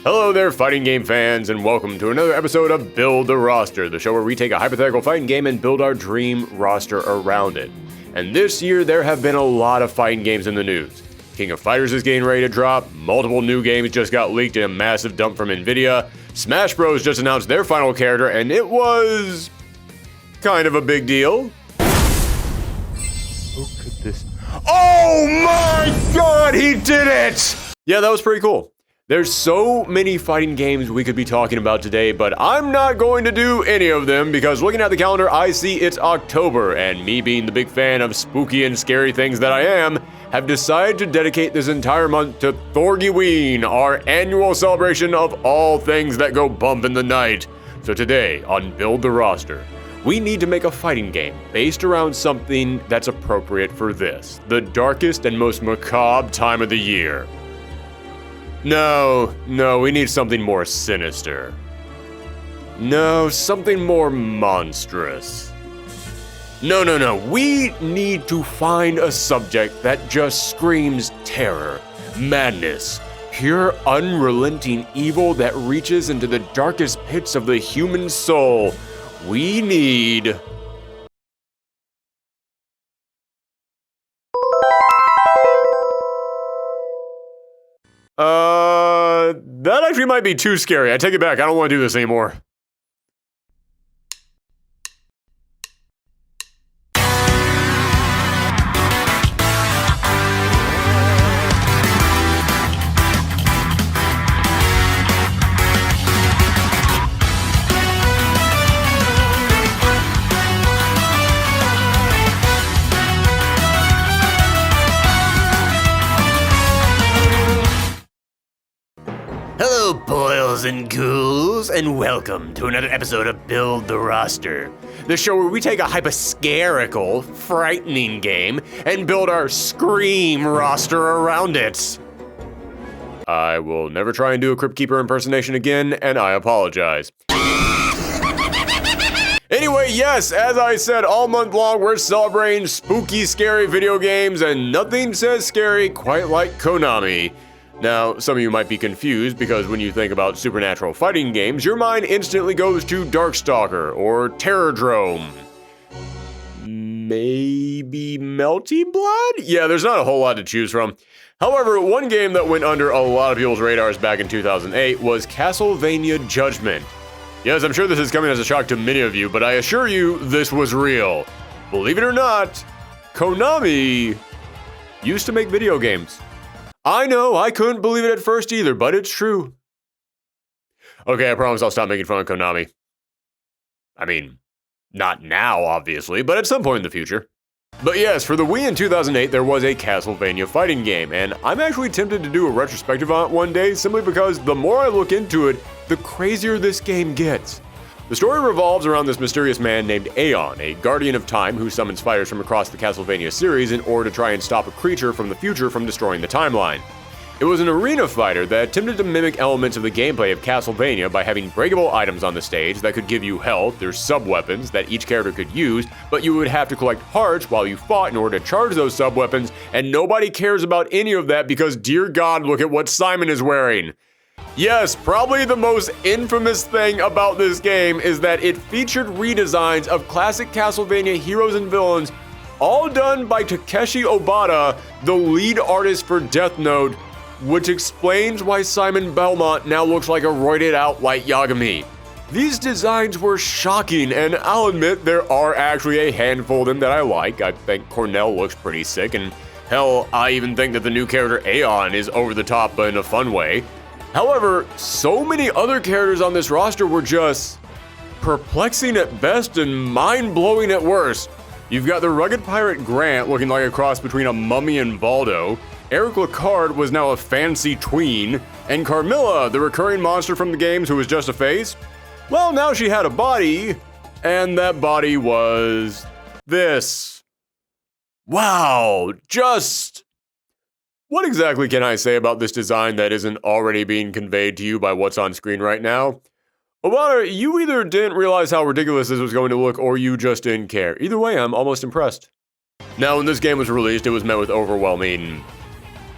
Hello there, fighting game fans, and welcome to another episode of Build the Roster, the show where we take a hypothetical fighting game and build our dream roster around it. And this year, there have been a lot of fighting games in the news. King of Fighters is getting ready to drop, multiple new games just got leaked in a massive dump from Nvidia, Smash Bros just announced their final character, and it was kind of a big deal. Look at this. Oh my god, he did it! Yeah, that was pretty cool. There's so many fighting games we could be talking about today, but I'm not going to do any of them because looking at the calendar, I see it's October, and me being the big fan of spooky and scary things that I am, have decided to dedicate this entire month to Thorgyween, our annual celebration of all things that go bump in the night. So today, on Build the Roster, we need to make a fighting game based around something that's appropriate for this, the darkest and most macabre time of the year. No, we need something more sinister. No, something more monstrous. No, we need to find a subject that just screams terror, madness, pure unrelenting evil that reaches into the darkest pits of the human soul. We need... that actually might be too scary. I take it back. I don't want to do this anymore. Hello, boils and ghouls, and welcome to another episode of Build the Roster, the show where we take a hyposcarical, frightening game and build our Scream roster around it. I will never try and do a Crypt Keeper impersonation again, and I apologize. Anyway, yes, as I said, all month long we're celebrating spooky, scary video games, and nothing says scary quite like Konami. Now, some of you might be confused because when you think about supernatural fighting games, your mind instantly goes to Darkstalker or Terrordrome. Maybe Melty Blood? Yeah, there's not a whole lot to choose from. However, one game that went under a lot of people's radars back in 2008 was Castlevania Judgement. Yes, I'm sure this is coming as a shock to many of you, but I assure you this was real. Believe it or not, Konami used to make video games. I know, I couldn't believe it at first either, but it's true. Okay, I promise I'll stop making fun of Konami. I mean, not now, obviously, but at some point in the future. But yes, for the Wii in 2008, there was a Castlevania fighting game, and I'm actually tempted to do a retrospective on it one day, simply because the more I look into it, the crazier this game gets. The story revolves around this mysterious man named Aeon, a guardian of time who summons fighters from across the Castlevania series in order to try and stop a creature from the future from destroying the timeline. It was an arena fighter that attempted to mimic elements of the gameplay of Castlevania by having breakable items on the stage that could give you health. There's sub-weapons that each character could use, but you would have to collect hearts while you fought in order to charge those sub-weapons, and nobody cares about any of that because, dear God, look at what Simon is wearing. Yes, probably the most infamous thing about this game is that it featured redesigns of classic Castlevania heroes and villains, all done by Takeshi Obata, the lead artist for Death Note, which explains why Simon Belmont now looks like a roided out Light Yagami. These designs were shocking, and I'll admit there are actually a handful of them that I like. I think Cornell looks pretty sick, and hell, I even think that the new character Aeon is over the top but in a fun way. However, so many other characters on this roster were just perplexing at best and mind-blowing at worst. You've got the rugged pirate Grant looking like a cross between a mummy and Valdo, Eric Lacard was now a fancy tween, and Carmilla, the recurring monster from the games who was just a face, well, now she had a body, and that body was this. Wow, just... What exactly can I say about this design that isn't already being conveyed to you by what's on screen right now? Obata, you either didn't realize how ridiculous this was going to look, or you just didn't care. Either way, I'm almost impressed. Now, when this game was released, it was met with overwhelming...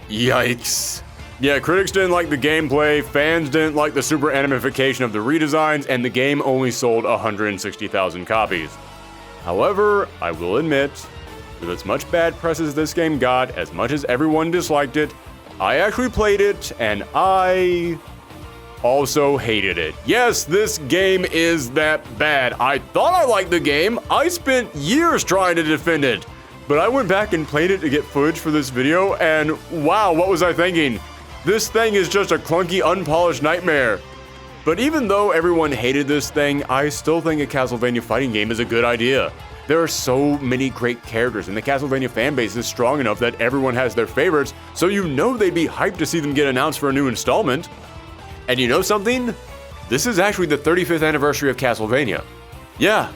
yikes. Yeah, critics didn't like the gameplay, fans didn't like the super animification of the redesigns, and the game only sold 160,000 copies. However, I will admit, with as much bad press as this game got, as much as everyone disliked it, I actually played it, and I also hated it. Yes, this game is that bad. I thought I liked the game. I spent years trying to defend it. But I went back and played it to get footage for this video, and wow, what was I thinking? This thing is just a clunky, unpolished nightmare. But even though everyone hated this thing, I still think a Castlevania fighting game is a good idea. There are so many great characters, and the Castlevania fanbase is strong enough that everyone has their favorites, so you know they'd be hyped to see them get announced for a new installment. And you know something? This is actually the 35th anniversary of Castlevania. Yeah,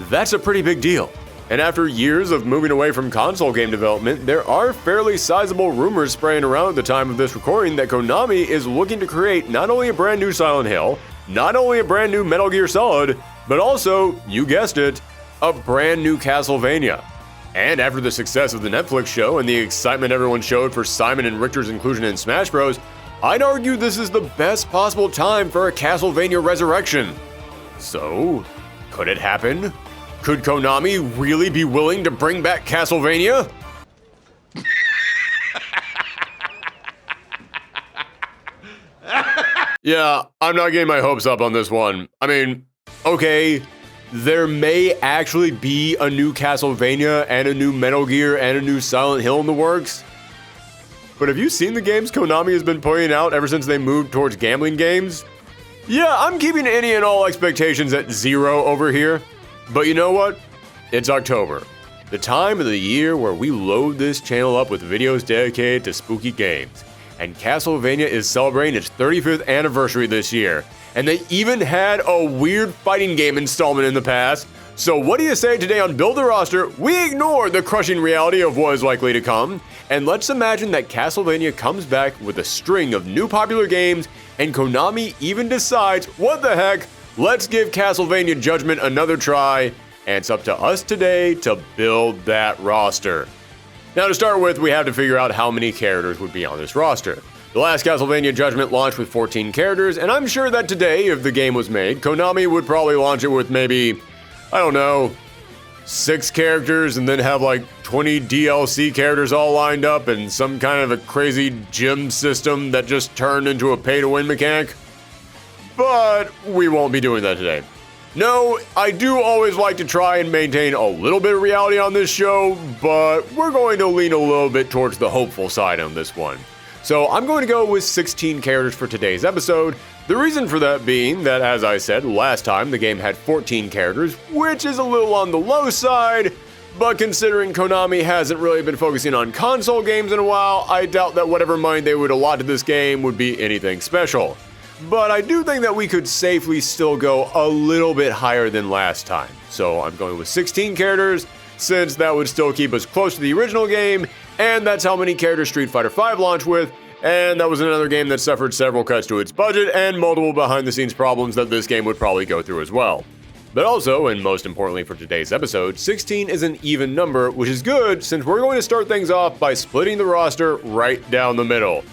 that's a pretty big deal. And after years of moving away from console game development, there are fairly sizable rumors spraying around at the time of this recording that Konami is looking to create not only a brand new Silent Hill, not only a brand new Metal Gear Solid, but also, you guessed it, a brand new Castlevania. And after the success of the Netflix show and the excitement everyone showed for Simon and Richter's inclusion in Smash Bros., I'd argue this is the best possible time for a Castlevania resurrection. So, could it happen? Could Konami really be willing to bring back Castlevania? Yeah, I'm not getting my hopes up on this one. I mean, okay, there may actually be a new Castlevania and a new Metal Gear and a new Silent Hill in the works. But have you seen the games Konami has been putting out ever since they moved towards gambling games? Yeah, I'm keeping any and all expectations at 0 over here. But you know what? It's October, the time of the year where we load this channel up with videos dedicated to spooky games. And Castlevania is celebrating its 35th anniversary this year. And they even had a weird fighting game installment in the past. So what do you say today on Build the Roster, we ignore the crushing reality of what is likely to come, and let's imagine that Castlevania comes back with a string of new popular games, and Konami even decides, what the heck, let's give Castlevania Judgement another try, and it's up to us today to build that roster. Now to start with, we have to figure out how many characters would be on this roster. The last Castlevania Judgement launched with 14 characters, and I'm sure that today, if the game was made, Konami would probably launch it with maybe, I don't know, 6 characters and then have like 20 DLC characters all lined up and some kind of a crazy gym system that just turned into a pay-to-win mechanic. But we won't be doing that today. No, I do always like to try and maintain a little bit of reality on this show, but we're going to lean a little bit towards the hopeful side on this one. So I'm going to go with 16 characters for today's episode. The reason for that being that, as I said last time, the game had 14 characters, which is a little on the low side, but considering Konami hasn't really been focusing on console games in a while, I doubt that whatever money they would allot to this game would be anything special. But I do think that we could safely still go a little bit higher than last time. So I'm going with 16 characters, since that would still keep us close to the original game, and that's how many characters Street Fighter V launched with, and that was another game that suffered several cuts to its budget and multiple behind-the-scenes problems that this game would probably go through as well. But also, and most importantly for today's episode, 16 is an even number, which is good since we're going to start things off by splitting the roster right down the middle.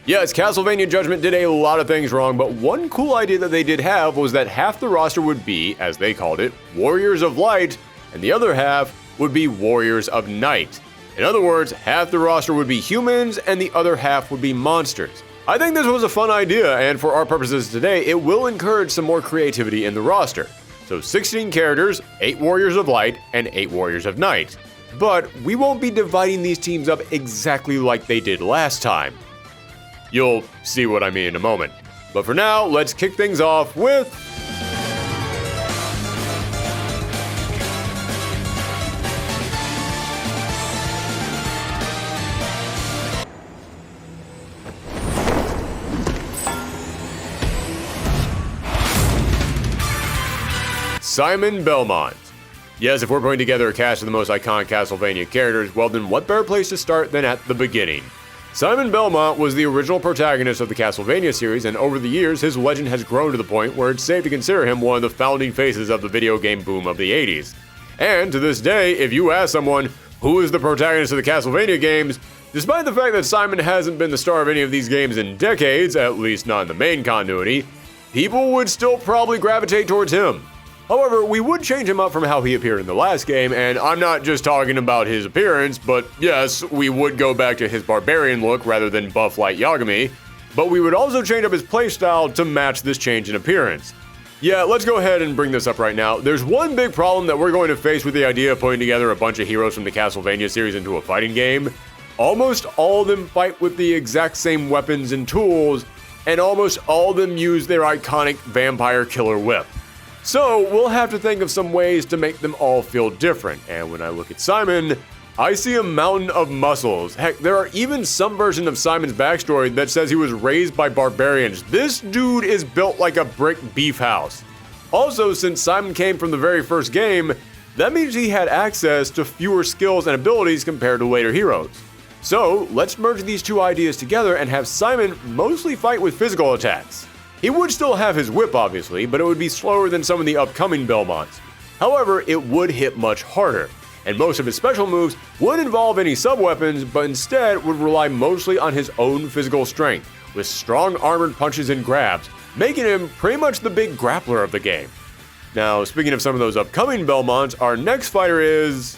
Yes, Castlevania Judgement did a lot of things wrong, but one cool idea that they did have was that half the roster would be, as they called it, Warriors of Light, and the other half would be Warriors of Night. In other words, half the roster would be humans and the other half would be monsters. I think this was a fun idea, and for our purposes today, it will encourage some more creativity in the roster. So 16 characters, 8 Warriors of Light, and 8 Warriors of Night. But we won't be dividing these teams up exactly like they did last time. You'll see what I mean in a moment. But for now, let's kick things off with Simon Belmont. Yes, if we're putting together a cast of the most iconic Castlevania characters, well then what better place to start than at the beginning? Simon Belmont was the original protagonist of the Castlevania series, and over the years, his legend has grown to the point where it's safe to consider him one of the founding faces of the video game boom of the 80s. And to this day, if you ask someone, who is the protagonist of the Castlevania games, Despite the fact that Simon hasn't been the star of any of these games in decades, at least not in the main continuity, people would still probably gravitate towards him. However, we would change him up from how he appeared in the last game, and I'm not just talking about his appearance, but yes, we would go back to his barbarian look rather than buff light Yagami, but we would also change up his playstyle to match this change in appearance. Yeah, let's go ahead and bring this up right now. There's one big problem that we're going to face with the idea of putting together a bunch of heroes from the Castlevania series into a fighting game. Almost all of them fight with the exact same weapons and tools, and almost all of them use their iconic vampire killer whip. So we'll have to think of some ways to make them all feel different, and when I look at Simon, I see a mountain of muscles. Heck, there are even some version of Simon's backstory that says he was raised by barbarians. This dude is built like a brick beef house. Also, since Simon came from the very first game, that means he had access to fewer skills and abilities compared to later heroes. So let's merge these two ideas together and have Simon mostly fight with physical attacks. He would still have his whip, obviously, but it would be slower than some of the upcoming Belmonts. However, it would hit much harder, and most of his special moves wouldn't involve any sub-weapons, but instead would rely mostly on his own physical strength, with strong armored punches and grabs, making him pretty much the big grappler of the game. Now, speaking of some of those upcoming Belmonts, our next fighter is...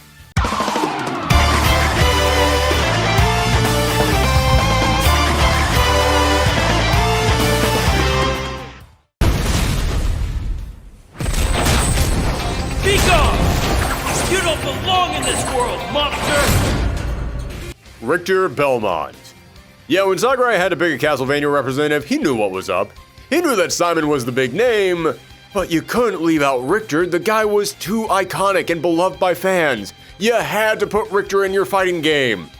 Be gone! You don't belong in this world, monster! Richter Belmont. Yeah, when Sakurai had to pick a Castlevania representative, he knew what was up. He knew that Simon was the big name, but you couldn't leave out Richter. The guy was too iconic and beloved by fans. You had to put Richter in your fighting game.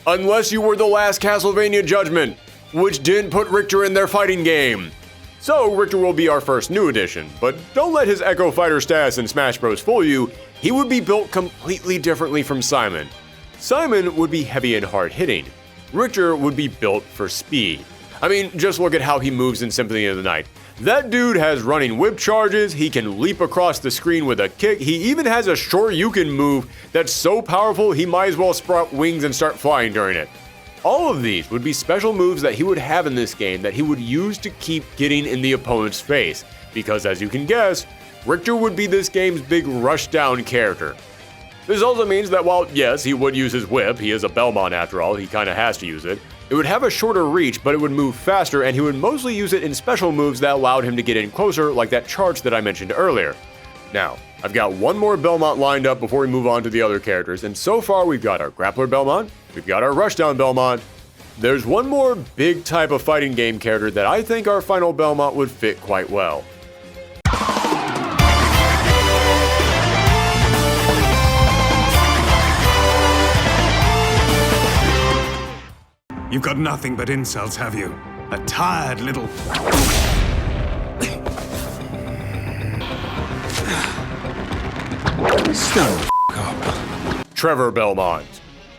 Unless you were the last Castlevania Judgement, which didn't put Richter in their fighting game. So Richter will be our first new addition, but don't let his Echo Fighter status in Smash Bros. Fool you. He would be built completely differently from Simon. Simon would be heavy and hard-hitting. Richter would be built for speed. I mean, just look at how he moves in Symphony of the Night. That dude has running whip charges, he can leap across the screen with a kick, he even has a Shoryuken move that's so powerful he might as well sprout wings and start flying during it. All of these would be special moves that he would have in this game that he would use to keep getting in the opponent's face, because as you can guess, Richter would be this game's big rushdown character. This also means that while, yes, he would use his whip, he is a Belmont after all, he kinda has to use it, it would have a shorter reach, but it would move faster, and he would mostly use it in special moves that allowed him to get in closer, like that charge that I mentioned earlier. Now, I've got one more Belmont lined up before we move on to the other characters, and so far we've got our Grappler Belmont, we've got our Rushdown Belmont. There's one more big type of fighting game character that I think our final Belmont would fit quite well. You've got nothing but insults, have you? A tired little... Trevor Belmont.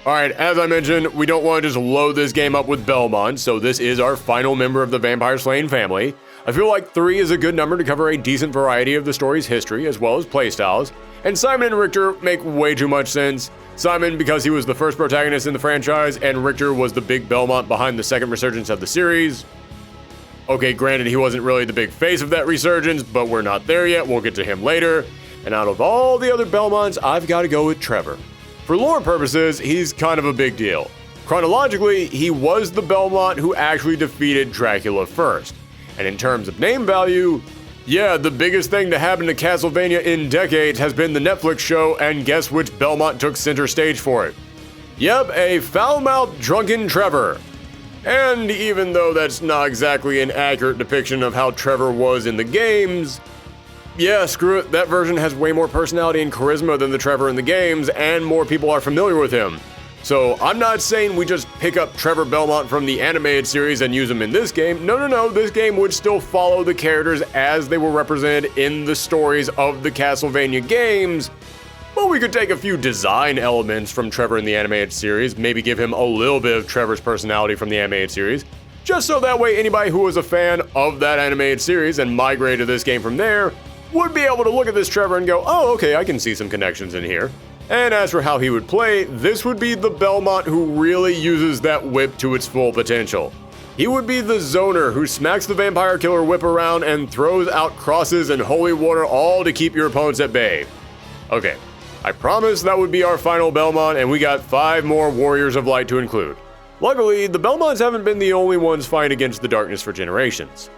Alright, as I mentioned, we don't want to just load this game up with Belmont, so this is our final member of the Vampire Slaying family. I feel like 3 is a good number to cover a decent variety of the story's history as well as playstyles, and Simon and Richter make way too much sense. Simon because he was the first protagonist in the franchise, and Richter was the big Belmont behind the second resurgence of the series. Okay, granted he wasn't really the big face of that resurgence, but we're not there yet, we'll get to him later. And out of all the other Belmonts, I've got to go with Trevor. For lore purposes, he's kind of a big deal. Chronologically, he was the Belmont who actually defeated Dracula first. And in terms of name value, yeah, the biggest thing to happen to Castlevania in decades has been the Netflix show, and guess which Belmont took center stage for it? Yep, a foul-mouthed drunken Trevor. And even though that's not exactly an accurate depiction of how Trevor was in the games, yeah, screw it, that version has way more personality and charisma than the Trevor in the games, and more people are familiar with him. So I'm not saying we just pick up Trevor Belmont from the animated series and use him in this game. No, this game would still follow the characters as they were represented in the stories of the Castlevania games. But we could take a few design elements from Trevor in the animated series, maybe give him a little bit of Trevor's personality from the animated series, just so that way anybody who was a fan of that animated series and migrated to this game from there would be able to look at this Trevor and go, oh, okay, I can see some connections in here. And as for how he would play, this would be the Belmont who really uses that whip to its full potential. He would be the zoner who smacks the vampire killer whip around and throws out crosses and holy water, all to keep your opponents at bay. Okay, I promise that would be our final Belmont, and we got 5 more Warriors of Light to include. Luckily, the Belmonts haven't been the only ones fighting against the darkness for generations.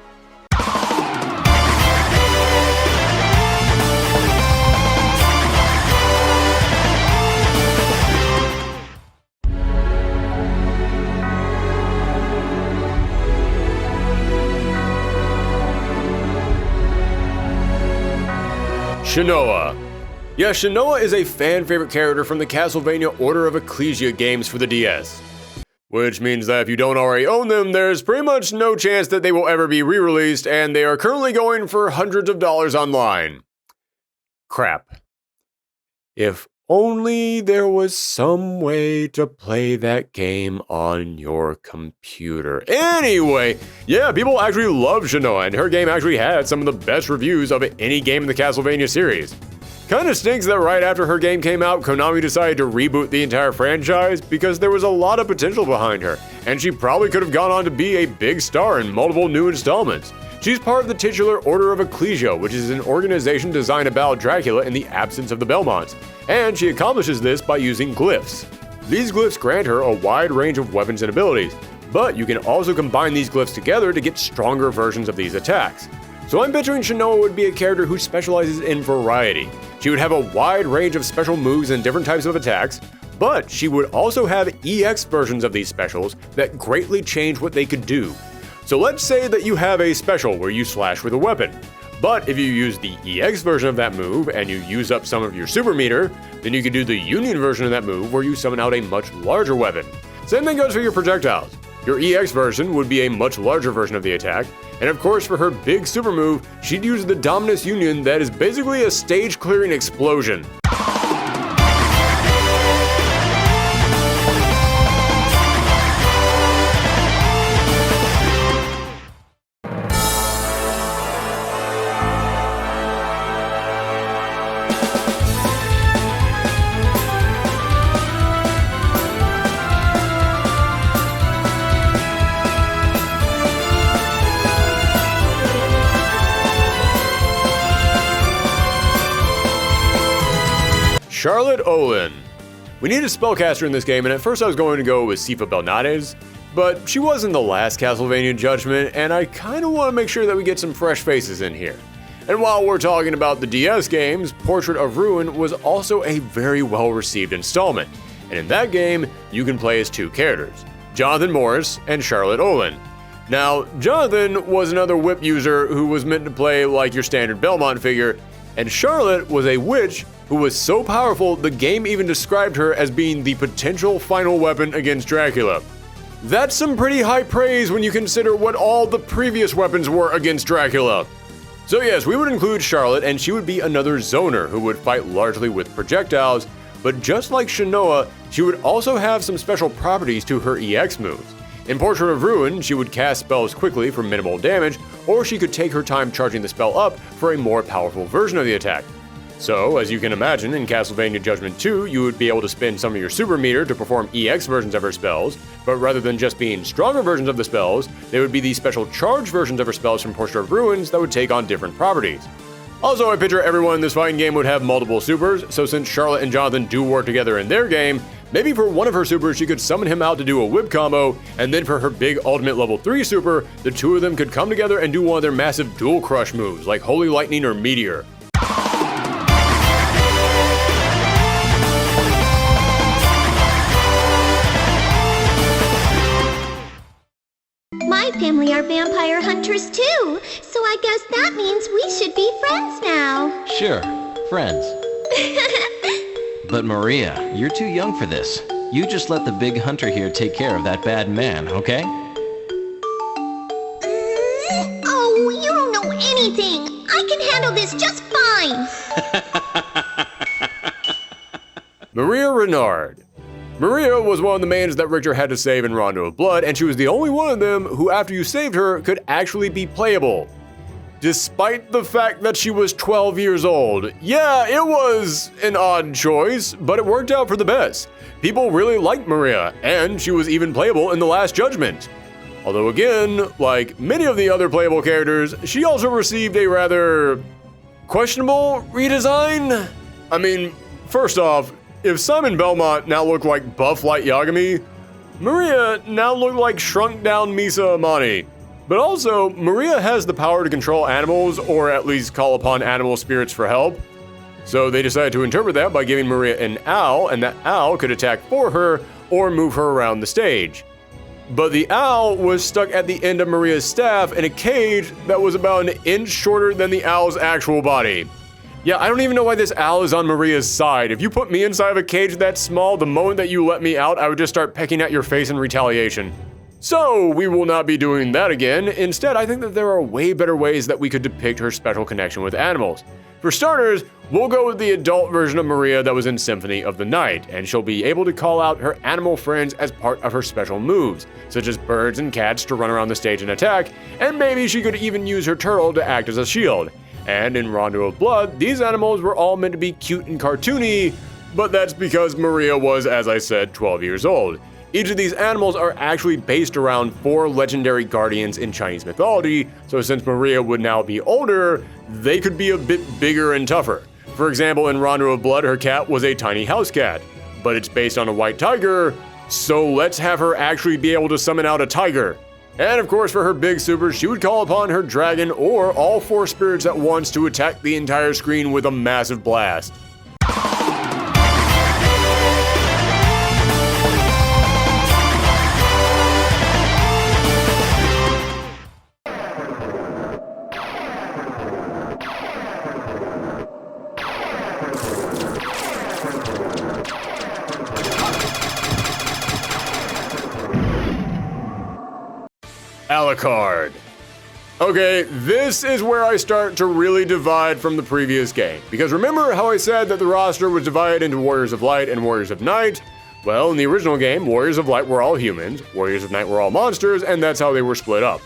Shanoa. Yeah, Shanoa is a fan-favorite character from the Castlevania Order of Ecclesia games for the DS. Which means that if you don't already own them, there's pretty much no chance that they will ever be re-released, and they are currently going for hundreds of dollars online. Crap. If only there was some way to play that game on your computer. Anyway, yeah, people actually love Shanoa, and her game actually had some of the best reviews of any game in the Castlevania series. Kinda stinks that right after her game came out, Konami decided to reboot the entire franchise because there was a lot of potential behind her, and she probably could have gone on to be a big star in multiple new installments. She's part of the titular Order of Ecclesia, which is an organization designed to battle Dracula in the absence of the Belmonts, and she accomplishes this by using glyphs. These glyphs grant her a wide range of weapons and abilities, but you can also combine these glyphs together to get stronger versions of these attacks. So I'm picturing Shanoa would be a character who specializes in variety. She would have a wide range of special moves and different types of attacks, but she would also have EX versions of these specials that greatly change what they could do. So let's say that you have a special where you slash with a weapon, but if you use the EX version of that move and you use up some of your super meter, then you can do the Union version of that move where you summon out a much larger weapon. Same thing goes for your projectiles. Your EX version would be a much larger version of the attack, and of course for her big super move, she'd use the Dominus Union that is basically a stage-clearing explosion. Charlotte Olin. We need a spellcaster in this game, and at first I was going to go with Sifa Belnades, but she wasn't the last Castlevania Judgement, and I kinda want to make sure that we get some fresh faces in here. And while we're talking about the DS games, Portrait of Ruin was also a very well-received installment, and in that game, you can play as 2 characters, Jonathan Morris and Charlotte Olin. Now, Jonathan was another whip user who was meant to play like your standard Belmont figure, and Charlotte was a witch who was so powerful the game even described her as being the potential final weapon against Dracula. That's some pretty high praise when you consider what all the previous weapons were against Dracula. So yes, we would include Charlotte, and she would be another zoner who would fight largely with projectiles, but just like Shanoa, she would also have some special properties to her EX moves. In Portrait of Ruin, she would cast spells quickly for minimal damage, or she could take her time charging the spell up for a more powerful version of the attack. So, as you can imagine, in Castlevania Judgment 2, you would be able to spend some of your super meter to perform EX versions of her spells, but rather than just being stronger versions of the spells, they would be these special charge versions of her spells from Portrait of Ruins that would take on different properties. Also, I picture everyone in this fighting game would have multiple supers, so since Charlotte and Jonathan do work together in their game, maybe for one of her supers she could summon him out to do a whip combo, and then for her big ultimate level 3 super, the 2 of them could come together and do one of their massive dual crush moves like Holy Lightning or Meteor. My family are vampire hunters too, so I guess that means we should be friends now. Sure, friends. But Maria, you're too young for this. You just let the big hunter here take care of that bad man, okay? Oh, you don't know anything. I can handle this just fine. Maria Renard. Maria was one of the mains that Richter had to save in Rondo of Blood, and she was the only one of them who, after you saved her, could actually be playable. despite the fact that she was 12 years old. Yeah, it was an odd choice, but it worked out for the best. People really liked Maria, and she was even playable in The Last Judgment. Although again, like many of the other playable characters, she also received a rather questionable redesign. I mean, first off, if Simon Belmont now looked like buff Light Yagami, Maria now looked like shrunk down Misa Amani. But also, Maria has the power to control animals, or at least call upon animal spirits for help. So they decided to interpret that by giving Maria an owl, and that owl could attack for her or move her around the stage. But the owl was stuck at the end of Maria's staff in a cage that was about an inch shorter than the owl's actual body. Yeah, I don't even know why this owl is on Maria's side. If you put me inside of a cage that small, the moment that you let me out, I would just start pecking at your face in retaliation. So, we will not be doing that again. Instead, I think that there are way better ways that we could depict her special connection with animals. For starters, we'll go with the adult version of Maria that was in Symphony of the Night, and she'll be able to call out her animal friends as part of her special moves, such as birds and cats to run around the stage and attack, and maybe she could even use her turtle to act as a shield. And in Rondo of Blood, these animals were all meant to be cute and cartoony, but that's because Maria was, as I said, 12 years old. Each of these animals are actually based around 4 legendary guardians in Chinese mythology, so since Maria would now be older, they could be a bit bigger and tougher. For example, in Rondo of Blood, her cat was a tiny house cat, but it's based on a white tiger, so let's have her actually be able to summon out a tiger. And of course, for her big super, she would call upon her dragon or all 4 spirits at once to attack the entire screen with a massive blast. Alucard. Okay, this is where I start to really divide from the previous game. Because remember how I said that the roster was divided into Warriors of Light and Warriors of Night? Well, in the original game, Warriors of Light were all humans, Warriors of Night were all monsters, and that's how they were split up.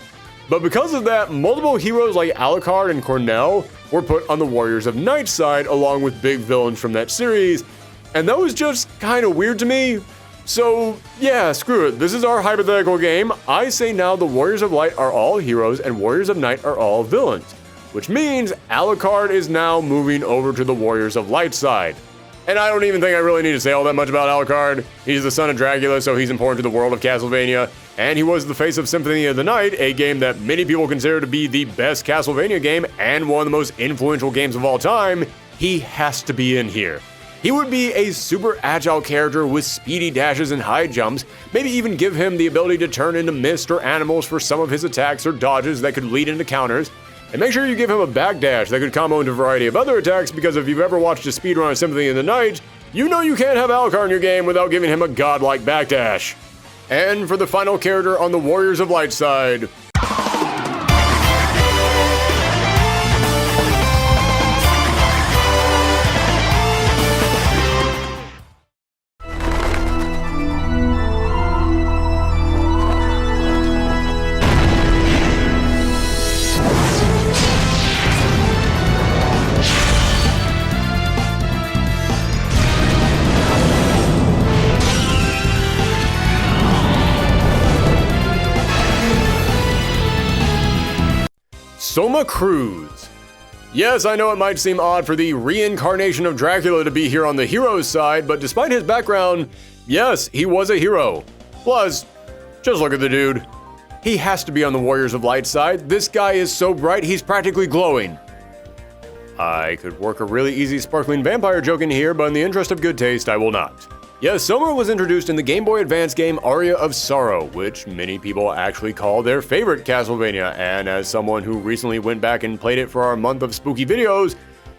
But because of that, multiple heroes like Alucard and Cornell were put on the Warriors of Night side along with big villains from that series, and that was just kind of weird to me. So, yeah, screw it. This is our hypothetical game. I say now the Warriors of Light are all heroes and Warriors of Night are all villains, which means Alucard is now moving over to the Warriors of Light side. And I don't even think I really need to say all that much about Alucard. He's the son of Dracula, so he's important to the world of Castlevania, and he was the face of Symphony of the Night, a game that many people consider to be the best Castlevania game and one of the most influential games of all time. He has to be in here. He would be a super agile character with speedy dashes and high jumps, maybe even give him the ability to turn into mist or animals for some of his attacks or dodges that could lead into counters. And make sure you give him a backdash that could combo into a variety of other attacks, because if you've ever watched a speedrun of Symphony of the Night, you know you can't have Alucard in your game without giving him a godlike backdash. And for the final character on the Warriors of Light side, Soma Cruz. Yes, I know it might seem odd for the reincarnation of Dracula to be here on the hero's side, but despite his background, yes, he was a hero. Plus, just look at the dude. He has to be on the Warriors of Light side. This guy is so bright, he's practically glowing. I could work a really easy sparkling vampire joke in here, but in the interest of good taste, I will not. Yes, Soma was introduced in the Game Boy Advance game Aria of Sorrow, which many people actually call their favorite Castlevania, and as someone who recently went back and played it for our month of spooky videos,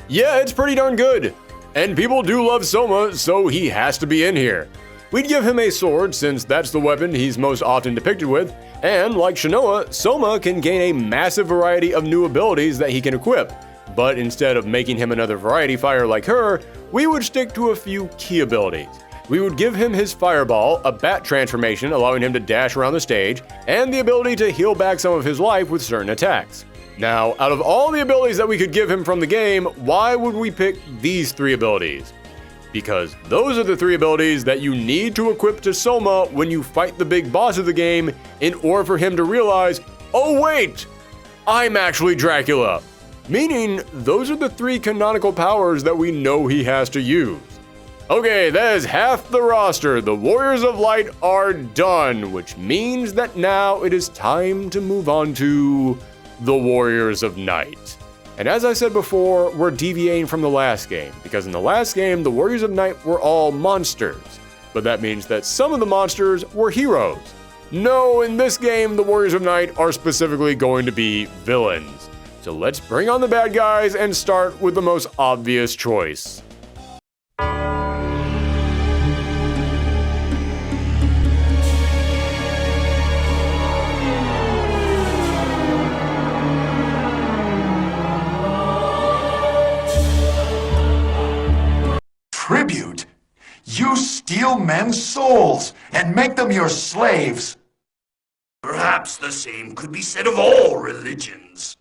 yeah, it's pretty darn good. And people do love Soma, so he has to be in here. We'd give him a sword, since that's the weapon he's most often depicted with, and like Shanoa, Soma can gain a massive variety of new abilities that he can equip. But instead of making him another variety fire like her, we would stick to a few key abilities. We would give him his Fireball, a bat transformation allowing him to dash around the stage, and the ability to heal back some of his life with certain attacks. Now, out of all the abilities that we could give him from the game, why would we pick these 3 abilities? Because those are the 3 abilities that you need to equip to Soma when you fight the big boss of the game in order for him to realize, oh wait, I'm actually Dracula. Meaning, those are the 3 canonical powers that we know he has to use. Okay, that is half the roster. The Warriors of Light are done, which means that now it is time to move on to the Warriors of Night. And as I said before, we're deviating from the last game, because in the last game, the Warriors of Night were all monsters. But that means that some of the monsters were heroes. No, in this game, the Warriors of Night are specifically going to be villains. So let's bring on the bad guys and start with the most obvious choice. Tribute? You steal men's souls and make them your slaves. Perhaps the same could be said of all religions.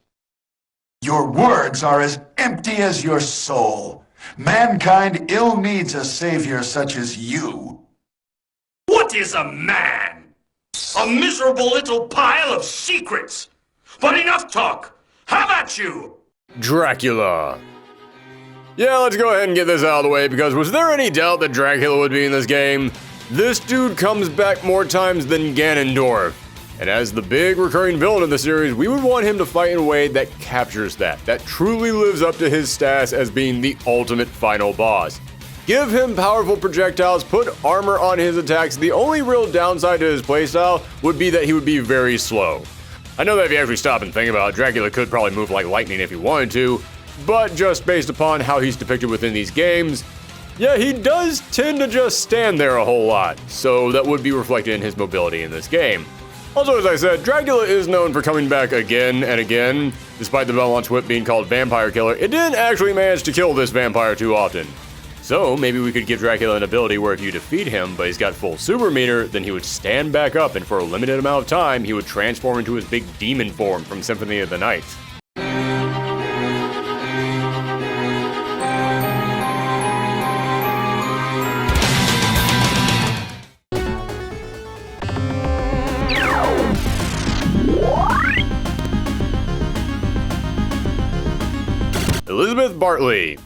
Your words are as empty as your soul. Mankind ill needs a savior such as you. What is a man? A miserable little pile of secrets. But enough talk. Have at you! Dracula. Yeah, let's go ahead and get this out of the way, because was there any doubt that Dracula would be in this game? This dude comes back more times than Ganondorf. And as the big recurring villain of the series, we would want him to fight in a way that captures that truly lives up to his status as being the ultimate final boss. Give him powerful projectiles, put armor on his attacks. The only real downside to his playstyle would be that he would be very slow. I know that if you actually stop and think about it, Dracula could probably move like lightning if he wanted to, but just based upon how he's depicted within these games, yeah, he does tend to just stand there a whole lot, so that would be reflected in his mobility in this game. Also, as I said, Dracula is known for coming back again and again. Despite the Belmont's whip being called Vampire Killer, it didn't actually manage to kill this vampire too often. So maybe we could give Dracula an ability where if you defeat him, but he's got full super meter, then he would stand back up, and for a limited amount of time, he would transform into his big demon form from Symphony of the Night. Elizabeth Bartley.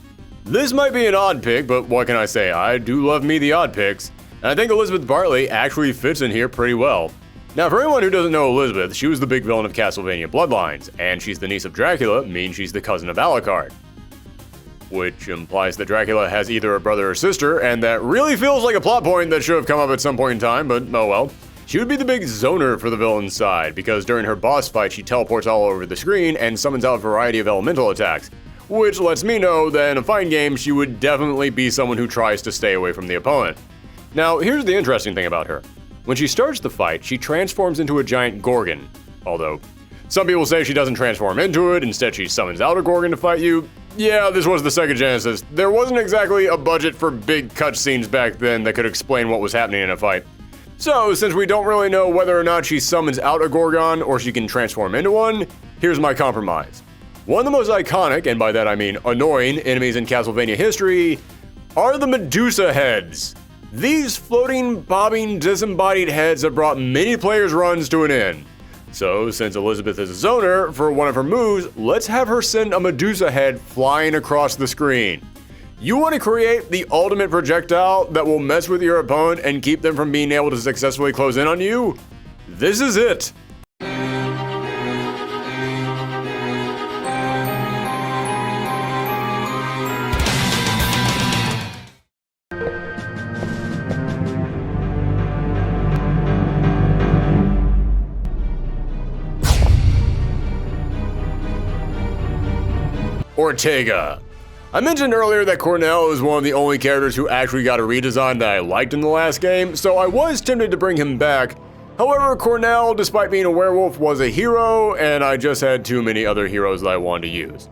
This might be an odd pick, but what can I say? I do love me the odd picks. And I think Elizabeth Bartley actually fits in here pretty well. Now, for anyone who doesn't know Elizabeth, she was the big villain of Castlevania Bloodlines, and she's the niece of Dracula, meaning she's the cousin of Alucard. Which implies that Dracula has either a brother or sister, and that really feels like a plot point that should have come up at some point in time, but oh well. She would be the big zoner for the villain's side, because during her boss fight, she teleports all over the screen and summons out a variety of elemental attacks. Which lets me know that in a fighting game, she would definitely be someone who tries to stay away from the opponent. Now, here's the interesting thing about her. When she starts the fight, she transforms into a giant Gorgon. Although, some people say she doesn't transform into it, instead she summons out a Gorgon to fight you. Yeah, this was the Sega Genesis. There wasn't exactly a budget for big cutscenes back then that could explain what was happening in a fight. So, since we don't really know whether or not she summons out a Gorgon or she can transform into one, here's my compromise. One of the most iconic, and by that I mean annoying, enemies in Castlevania history are the Medusa heads. These floating, bobbing, disembodied heads have brought many players' runs to an end. So, since Elizabeth is a zoner, for one of her moves, let's have her send a Medusa head flying across the screen. You want to create the ultimate projectile that will mess with your opponent and keep them from being able to successfully close in on you? This is it. Ortega. I mentioned earlier that Cornell is one of the only characters who actually got a redesign that I liked in the last game, so I was tempted to bring him back. However, Cornell, despite being a werewolf, was a hero, and I just had too many other heroes that I wanted to use.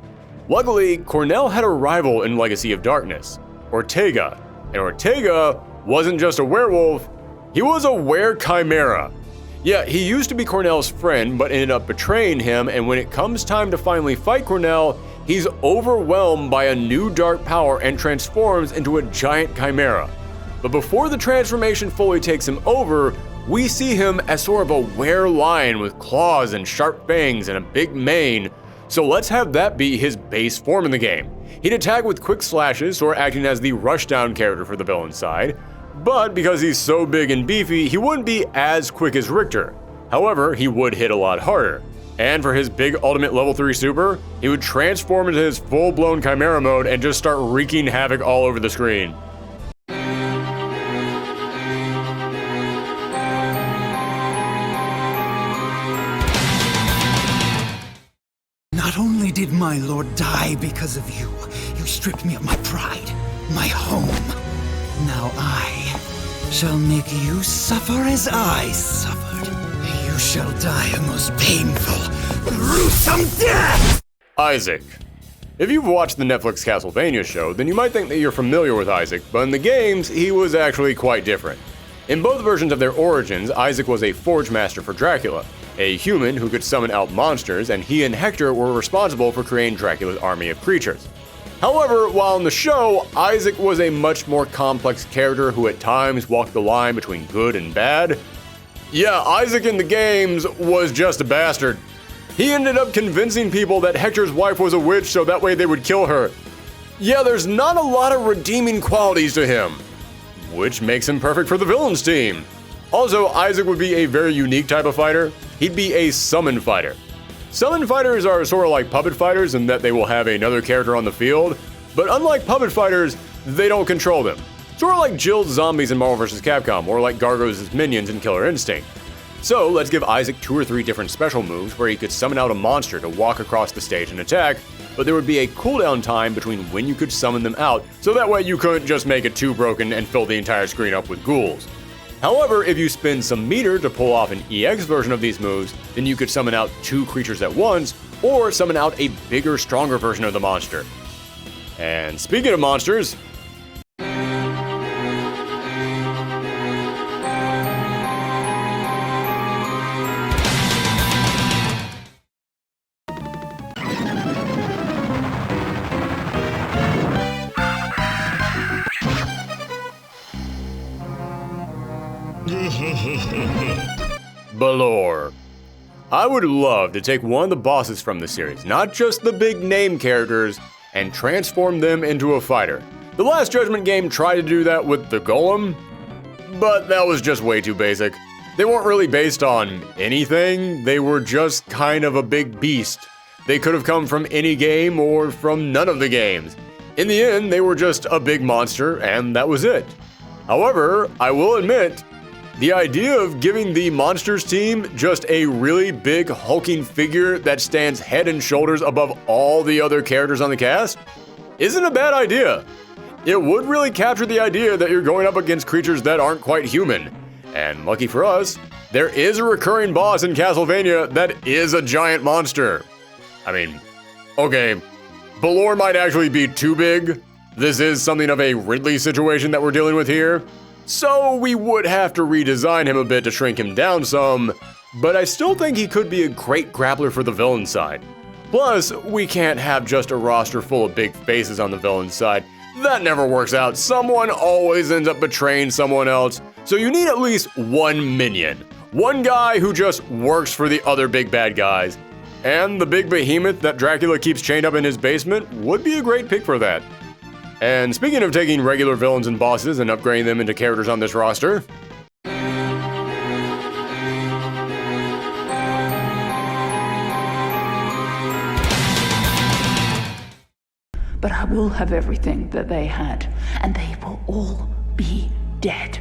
Luckily, Cornell had a rival in Legacy of Darkness, Ortega. And Ortega wasn't just a werewolf, he was a were-chimera. Yeah, he used to be Cornell's friend, but ended up betraying him, and when it comes time to finally fight Cornell, he's overwhelmed by a new dark power and transforms into a giant chimera. But before the transformation fully takes him over, we see him as sort of a were-lion with claws and sharp fangs and a big mane, so let's have that be his base form in the game. He'd attack with quick slashes, or acting as the rushdown character for the villain side, but because he's so big and beefy, he wouldn't be as quick as Richter. However, he would hit a lot harder. And for his big ultimate level 3 super, he would transform into his full-blown chimera mode and just start wreaking havoc all over the screen. Not only did my lord die because of you, you stripped me of my pride, my home. Now I shall make you suffer as I suffered. You shall die a most painful, gruesome death! Isaac. If you've watched the Netflix Castlevania show, then you might think that you're familiar with Isaac, but in the games, he was actually quite different. In both versions of their origins, Isaac was a forge master for Dracula, a human who could summon out monsters, and he and Hector were responsible for creating Dracula's army of creatures. However, while in the show, Isaac was a much more complex character who at times walked the line between good and bad. Yeah, Isaac in the games was just a bastard. He ended up convincing people that Hector's wife was a witch so that way they would kill her. Yeah, there's not a lot of redeeming qualities to him, which makes him perfect for the villains team. Also, Isaac would be a very unique type of fighter. He'd be a summon fighter. Summon fighters are sort of like puppet fighters in that they will have another character on the field, but unlike puppet fighters, they don't control them. Sort of like Jill's zombies in Marvel vs. Capcom, or like Gargo's minions in Killer Instinct. So let's give Isaac 2 or 3 different special moves where he could summon out a monster to walk across the stage and attack, but there would be a cooldown time between when you could summon them out, so that way you couldn't just make it too broken and fill the entire screen up with ghouls. However, if you spend some meter to pull off an EX version of these moves, then you could summon out 2 creatures at once, or summon out a bigger, stronger version of the monster. And speaking of monsters, Balor. I would love to take one of the bosses from the series, not just the big name characters, and transform them into a fighter. The last Judgment game tried to do that with the Golem, but that was just way too basic. They weren't really based on anything, they were just kind of a big beast. They could have come from any game or from none of the games. In the end, they were just a big monster, and that was it. However, I will admit, the idea of giving the Monsters team just a really big hulking figure that stands head and shoulders above all the other characters on the cast isn't a bad idea. It would really capture the idea that you're going up against creatures that aren't quite human. And lucky for us, there is a recurring boss in Castlevania that is a giant monster. I mean, okay, Balor might actually be too big. This is something of a Ridley situation that we're dealing with here. So we would have to redesign him a bit to shrink him down some, but I still think he could be a great grappler for the villain side. Plus, we can't have just a roster full of big faces on the villain side. That never works out. Someone always ends up betraying someone else, so you need at least one minion. One guy who just works for the other big bad guys. And the big behemoth that Dracula keeps chained up in his basement would be a great pick for that. And speaking of taking regular villains and bosses and upgrading them into characters on this roster, but I will have everything that they had, and they will all be dead.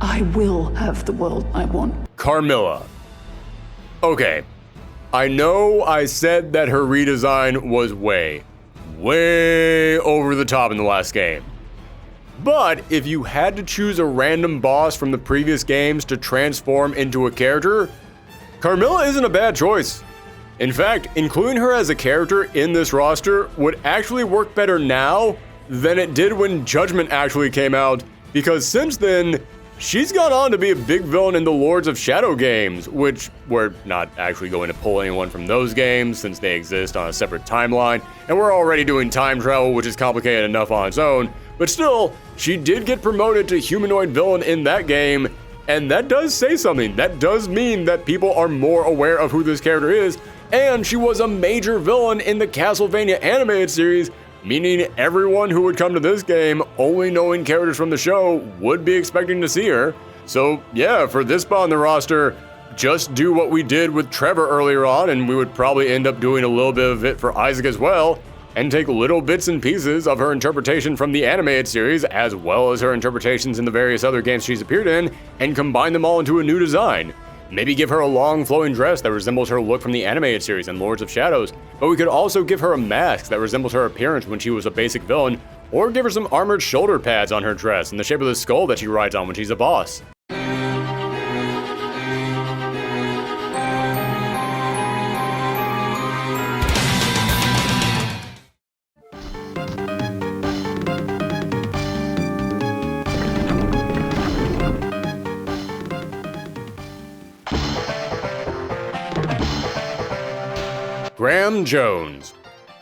I will have the world I want. Carmilla. Okay, I know I said that her redesign was way over the top in the last game. But if you had to choose a random boss from the previous games to transform into a character, Carmilla isn't a bad choice. In fact, including her as a character in this roster would actually work better now than it did when Judgment actually came out, because since then, she's gone on to be a big villain in the Lords of Shadow games, which we're not actually going to pull anyone from those games since they exist on a separate timeline, and we're already doing time travel, which is complicated enough on its own. But still, she did get promoted to humanoid villain in that game, and that does say something. That does mean that people are more aware of who this character is, and she was a major villain in the Castlevania animated series, meaning everyone who would come to this game only knowing characters from the show would be expecting to see her. So yeah, for this spot on the roster, just do what we did with Trevor earlier on, and we would probably end up doing a little bit of it for Isaac as well, and take little bits and pieces of her interpretation from the animated series, as well as her interpretations in the various other games she's appeared in, and combine them all into a new design. Maybe give her a long flowing dress that resembles her look from the animated series and Lords of Shadows, but we could also give her a mask that resembles her appearance when she was a basic villain, or give her some armored shoulder pads on her dress in the shape of the skull that she rides on when she's a boss. Graham Jones.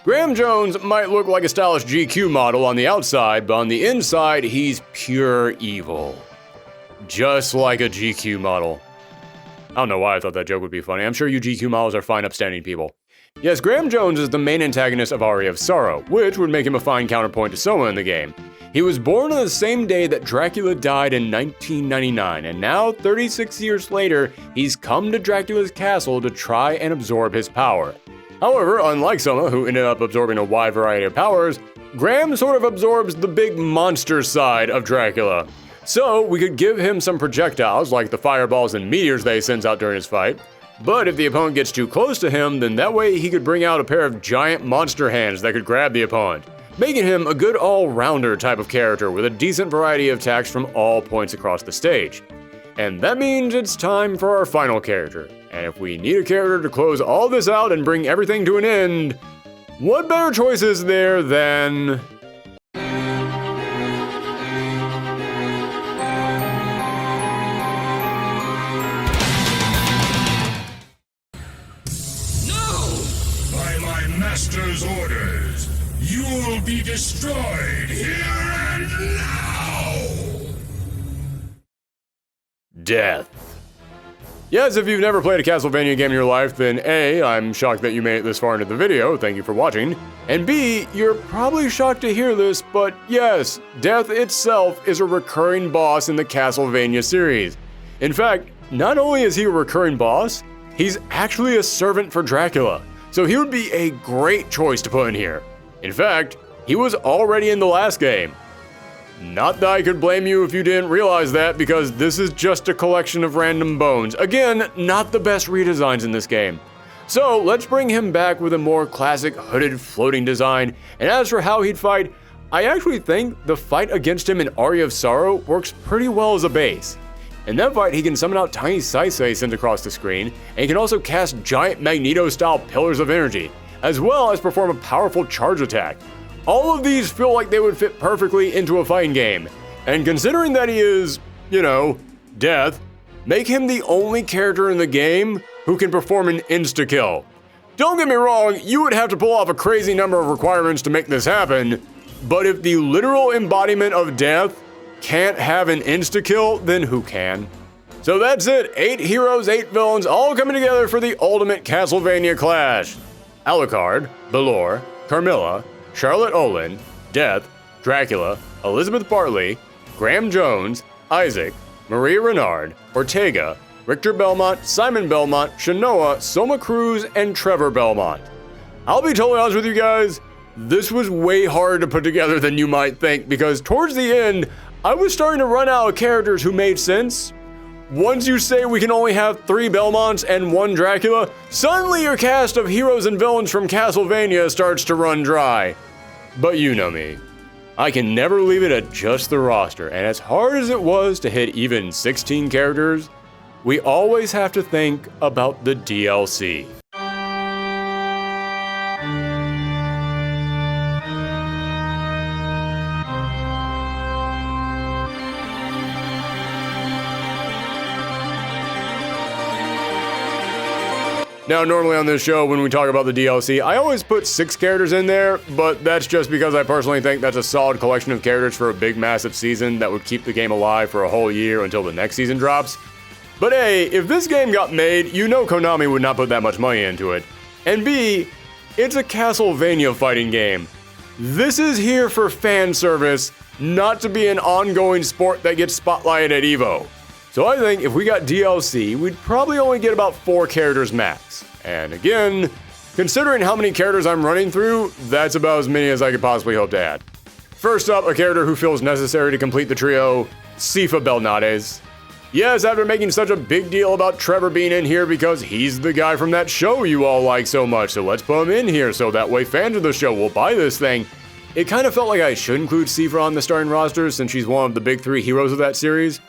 Graham Jones might look like a stylish GQ model on the outside, but on the inside, he's pure evil. Just like a GQ model. I don't know why I thought that joke would be funny. I'm sure you GQ models are fine, upstanding people. Yes, Graham Jones is the main antagonist of Aria of Sorrow, which would make him a fine counterpoint to Soma in the game. He was born on the same day that Dracula died in 1999, and now, 36 years later, he's come to Dracula's castle to try and absorb his power. However, unlike Soma, who ended up absorbing a wide variety of powers, Graham sort of absorbs the big monster side of Dracula. So, we could give him some projectiles, like the fireballs and meteors that he sends out during his fight, but if the opponent gets too close to him, then that way he could bring out a pair of giant monster hands that could grab the opponent, making him a good all-rounder type of character with a decent variety of attacks from all points across the stage. And that means it's time for our final character. And if we need a character to close all this out and bring everything to an end, what better choice is there than... By my master's orders, you'll be destroyed here and now! Death. Yes, if you've never played a Castlevania game in your life, then A, I'm shocked that you made it this far into the video, thank you for watching, and B, you're probably shocked to hear this, but yes, Death itself is a recurring boss in the Castlevania series. In fact, not only is he a recurring boss, he's actually a servant for Dracula, so he would be a great choice to put in here. In fact, he was already in the last game. Not that I could blame you if you didn't realize that, because this is just a collection of random bones. Again, not the best redesigns in this game. So let's bring him back with a more classic hooded floating design, and as for how he'd fight, I actually think the fight against him in Aria of Sorrow works pretty well as a base. In that fight, he can summon out tiny Saisei sent across the screen, and he can also cast giant Magneto-style pillars of energy, as well as perform a powerful charge attack. All of these feel like they would fit perfectly into a fighting game, and considering that he is, you know, Death, make him the only character in the game who can perform an insta-kill. Don't get me wrong, you would have to pull off a crazy number of requirements to make this happen, but if the literal embodiment of Death can't have an insta-kill, then who can? So that's it, 8 heroes, 8 villains, all coming together for the ultimate Castlevania clash. Alucard, Belor, Carmilla, Charlotte Olin, Death, Dracula, Elizabeth Bartley, Graham Jones, Isaac, Maria Renard, Ortega, Richter Belmont, Simon Belmont, Shanoa, Soma Cruz, and Trevor Belmont. I'll be totally honest with you guys, this was way harder to put together than you might think, because towards the end, I was starting to run out of characters who made sense. Once you say we can only have 3 Belmonts and 1 Dracula, suddenly your cast of heroes and villains from Castlevania starts to run dry. But you know me. I can never leave it at just the roster, and as hard as it was to hit even 16 characters, we always have to think about the DLC. Now, normally on this show, when we talk about the DLC, I always put 6 characters in there, but that's just because I personally think that's a solid collection of characters for a big, massive season that would keep the game alive for a whole year until the next season drops. But A, if this game got made, you know Konami would not put that much money into it. And B, it's a Castlevania fighting game. This is here for fan service, not to be an ongoing sport that gets spotlighted at EVO. So I think if we got DLC, we'd probably only get about 4 characters max. And again, considering how many characters I'm running through, that's about as many as I could possibly hope to add. First up, a character who feels necessary to complete the trio, Sifa Belnades. Yes, after making such a big deal about Trevor being in here because he's the guy from that show you all like so much, so let's put him in here so that way fans of the show will buy this thing. It kind of felt like I should include Sifa on the starting roster since she's one of the big 3 heroes of that series.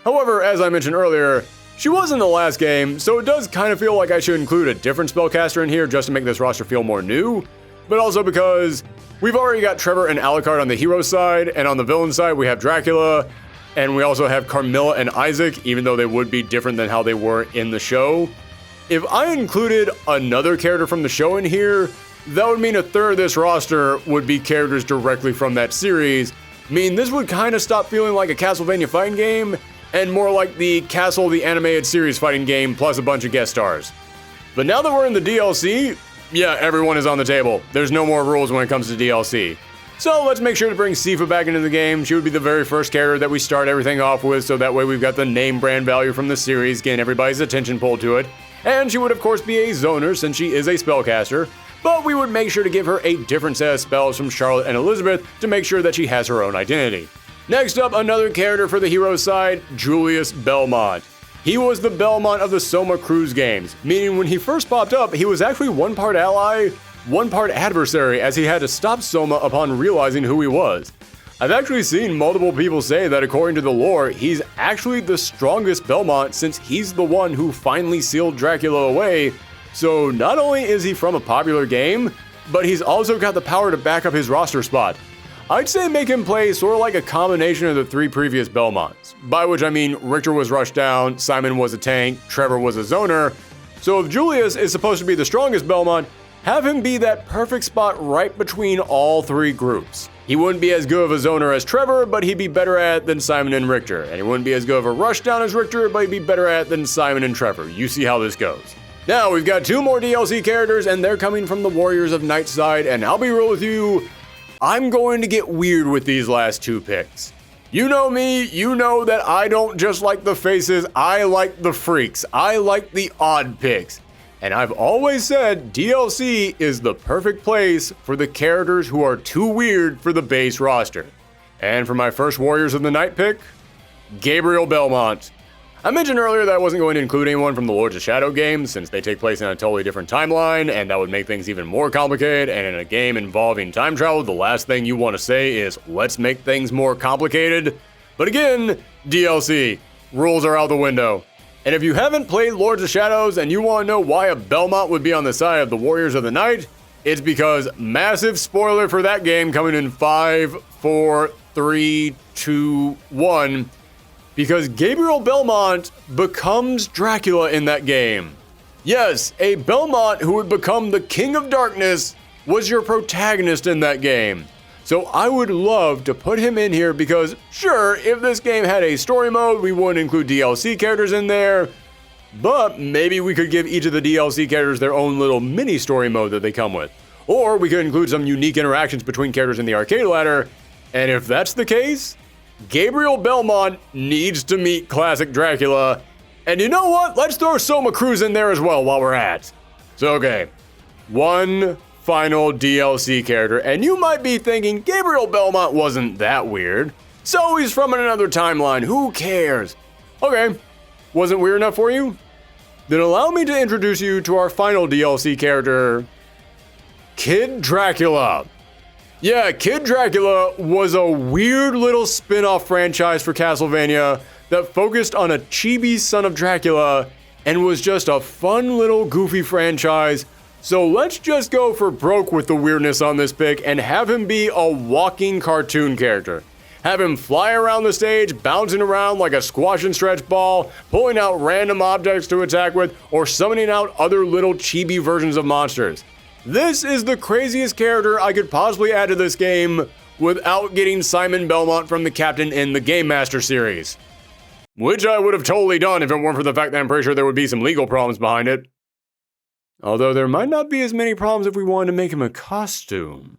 However, as I mentioned earlier, she was in the last game, so it does kind of feel like I should include a different spellcaster in here just to make this roster feel more new, but also because we've already got Trevor and Alucard on the hero side, and on the villain side we have Dracula, and we also have Carmilla and Isaac, even though they would be different than how they were in the show. If I included another character from the show in here, that would mean a third of this roster would be characters directly from that series, meaning this would kind of stop feeling like a Castlevania fighting game, and more like the Castle the Animated Series fighting game plus a bunch of guest stars. But now that we're in the DLC, yeah, everyone is on the table. There's no more rules when it comes to DLC. So let's make sure to bring Sifa back into the game. She would be the very first character that we start everything off with, so that way we've got the name brand value from the series, getting everybody's attention pulled to it. And she would of course be a zoner since she is a spellcaster, but we would make sure to give her a different set of spells from Charlotte and Elizabeth to make sure that she has her own identity. Next up, another character for the hero side, Julius Belmont. He was the Belmont of the Soma Cruise games, meaning when he first popped up, he was actually one part ally, one part adversary, as he had to stop Soma upon realizing who he was. I've actually seen multiple people say that according to the lore, he's actually the strongest Belmont since he's the one who finally sealed Dracula away, so not only is he from a popular game, but he's also got the power to back up his roster spot. I'd say make him play sort of like a combination of the 3 previous Belmonts, by which I mean Richter was rushed down, Simon was a tank, Trevor was a zoner. So if Julius is supposed to be the strongest Belmont, have him be that perfect spot right between all 3 groups. He wouldn't be as good of a zoner as Trevor, but he'd be better at it than Simon and Richter, and he wouldn't be as good of a rushdown as Richter, but he'd be better at it than Simon and Trevor. You see how this goes. Now we've got 2 more DLC characters, and they're coming from the Warriors of Night side, and I'll be real with you, I'm going to get weird with these last 2 picks. You know me, you know that I don't just like the faces, I like the freaks. I like the odd picks. And I've always said DLC is the perfect place for the characters who are too weird for the base roster. And for my first Warriors of the Night pick, Gabriel Belmont. I mentioned earlier that I wasn't going to include anyone from the Lords of Shadow games since they take place in a totally different timeline, and that would make things even more complicated, and in a game involving time travel, the last thing you want to say is, let's make things more complicated. But again, DLC. Rules are out the window. And if you haven't played Lords of Shadows and you want to know why a Belmont would be on the side of the Warriors of the Night, it's because, massive spoiler for that game coming in 5, 4, 3, 2, 1, because Gabriel Belmont becomes Dracula in that game. Yes, a Belmont who would become the King of Darkness was your protagonist in that game. So I would love to put him in here because, sure, if this game had a story mode, we wouldn't include DLC characters in there, but maybe we could give each of the DLC characters their own little mini story mode that they come with. Or we could include some unique interactions between characters in the arcade ladder, and if that's the case, Gabriel Belmont needs to meet classic Dracula. And you know what? Let's throw Soma Cruz in there as well while we're at. So, okay. One final DLC character. And you might be thinking, Gabriel Belmont wasn't that weird. So he's from another timeline. Who cares? Okay. Wasn't weird enough for you? Then allow me to introduce you to our final DLC character, Kid Dracula. Yeah, Kid Dracula was a weird little spin-off franchise for Castlevania that focused on a chibi son of Dracula and was just a fun little goofy franchise. So let's just go for broke with the weirdness on this pick and have him be a walking cartoon character. have him fly around the stage, bouncing around like a squash and stretch ball, pulling out random objects to attack with, or summoning out other little chibi versions of monsters. This is the craziest character I could possibly add to this game without getting Simon Belmont from the Captain in the Game Master series. Which I would have totally done if it weren't for the fact that I'm pretty sure there would be some legal problems behind it. Although there might not be as many problems if we wanted to make him a costume.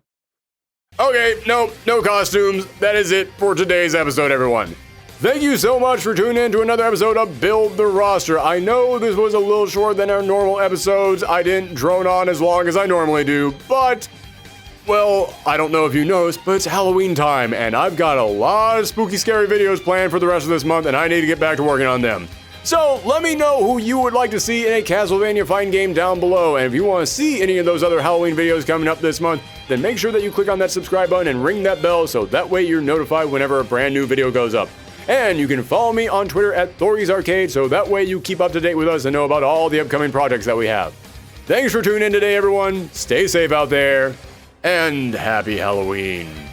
Okay, no costumes. That is it for today's episode, everyone. Thank you so much for tuning in to another episode of Build the Roster. I know this was a little shorter than our normal episodes. I didn't drone on as long as I normally do, but, well, I don't know if you noticed, but it's Halloween time, and I've got a lot of spooky, scary videos planned for the rest of this month, and I need to get back to working on them. So let me know who you would like to see in a Castlevania fighting game down below, and if you want to see any of those other Halloween videos coming up this month, then make sure that you click on that subscribe button and ring that bell so that way you're notified whenever a brand new video goes up. And you can follow me on Twitter at Thorgy's Arcade so that way you keep up to date with us and know about all the upcoming projects that we have. Thanks for tuning in today, everyone. Stay safe out there, and happy Halloween.